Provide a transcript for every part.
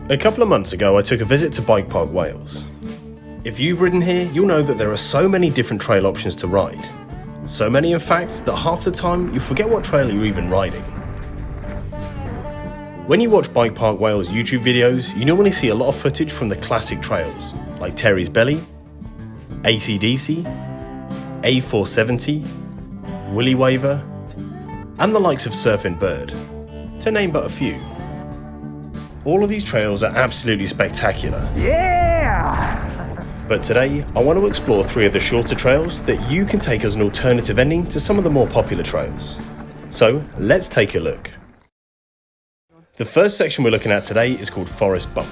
A couple of months ago I took a visit to Bike Park Wales. If you've ridden here, you'll know that there are so many different trail options to ride. So many in fact that half the time you forget what trail you're even riding. When you watch Bike Park Wales YouTube videos, you normally see a lot of footage from the classic trails like Terry's Belly, AC/DC, A470, Willy Waver, and the likes of Surfing Bird, to name but a few. All of these trails are absolutely spectacular. Yeah! But today, I want to explore 3 of the shorter trails that you can take as an alternative ending to some of the more popular trails. So, let's take a look. The first section we're looking at today is called Forest Bump.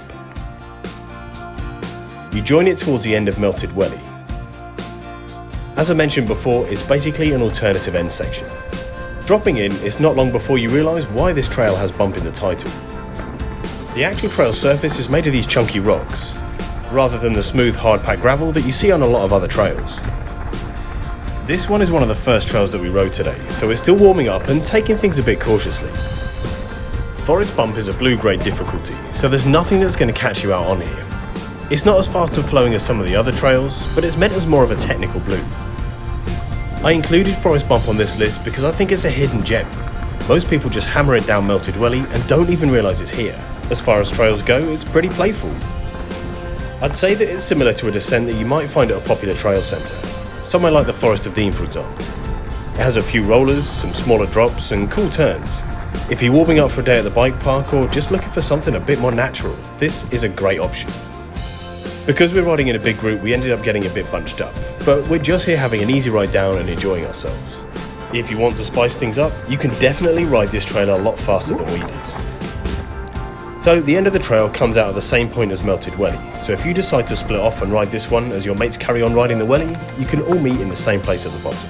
You join it towards the end of Melted Welly. As I mentioned before, it's basically an alternative end section. Dropping in, it's not long before you realise why this trail has bump in the title. The actual trail surface is made of these chunky rocks, rather than the smooth hard-packed gravel that you see on a lot of other trails. This one is one of the first trails that we rode today, so we're still warming up and taking things a bit cautiously. Forest Bump is a blue grade difficulty, so there's nothing that's going to catch you out on here. It's not as fast and flowing as some of the other trails, but it's meant as more of a technical blue. I included Forest Bump on this list because I think it's a hidden gem. Most people just hammer it down Melted Welly and don't even realise it's here. As far as trails go, it's pretty playful. I'd say that it's similar to a descent that you might find at a popular trail centre, somewhere like the Forest of Dean for example. It has a few rollers, some smaller drops and cool turns. If you're warming up for a day at the bike park or just looking for something a bit more natural, this is a great option. Because we're riding in a big group, we ended up getting a bit bunched up, but we're just here having an easy ride down and enjoying ourselves. If you want to spice things up, you can definitely ride this trail a lot faster than we did. So the end of the trail comes out at the same point as Melted Welly, so if you decide to split off and ride this one as your mates carry on riding the Welly, you can all meet in the same place at the bottom.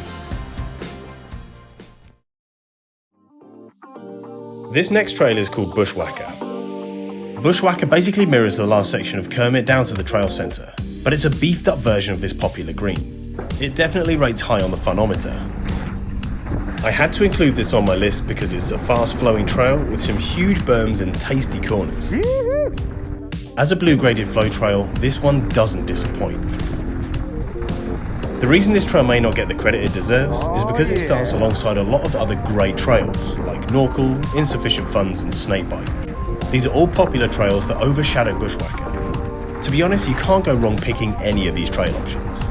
This next trail is called Bushwacker. Bushwacker basically mirrors the last section of Kermit down to the trail centre, but it's a beefed up version of this popular green. It definitely rates high on the funometer. I had to include this on my list because it's a fast flowing trail with some huge berms and tasty corners. As a blue graded flow trail, this one doesn't disappoint. The reason this trail may not get the credit it deserves is because it starts alongside a lot of other great trails like Norkel, Insufficient Funds and Snakebite. These are all popular trails that overshadow Bushwacker. To be honest, you can't go wrong picking any of these trail options.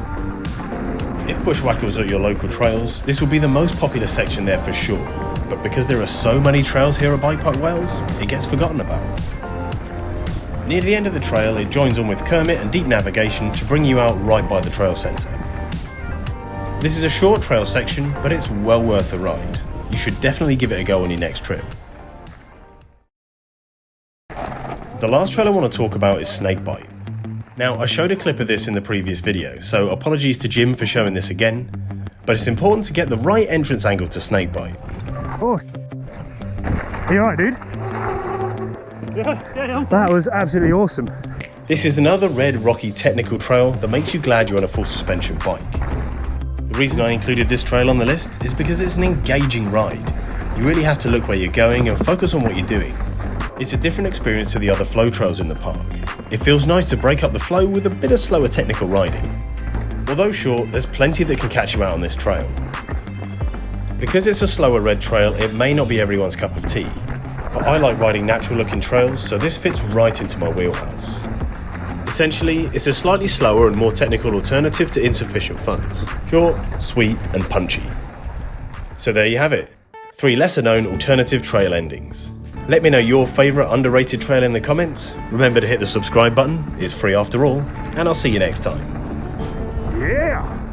If Bushwacker was at your local trails, this will be the most popular section there for sure, but because there are so many trails here at Bike Park Wales, it gets forgotten about. Near the end of the trail, it joins on with Kermit and Deep Navigation to bring you out right by the trail centre. This is a short trail section, but it's well worth the ride. You should definitely give it a go on your next trip. The last trail I want to talk about is Snakebite. Now, I showed a clip of this in the previous video, so apologies to Jim for showing this again, but it's important to get the right entrance angle to Snakebite. Oh, you alright, dude? Yeah. That was absolutely awesome. This is another red, rocky, technical trail that makes you glad you're on a full suspension bike. The reason I included this trail on the list is because it's an engaging ride. You really have to look where you're going and focus on what you're doing. It's a different experience to the other flow trails in the park. It feels nice to break up the flow with a bit of slower technical riding. Although short, there's plenty that can catch you out on this trail. Because it's a slower red trail, it may not be everyone's cup of tea, but I like riding natural looking trails, so this fits right into my wheelhouse. Essentially, it's a slightly slower and more technical alternative to Insufficient Funds. Short, sweet and punchy. So there you have it, 3 lesser known alternative trail endings. Let me know your favourite underrated trail in the comments. Remember to hit the subscribe button, it's free after all, and I'll see you next time. Yeah!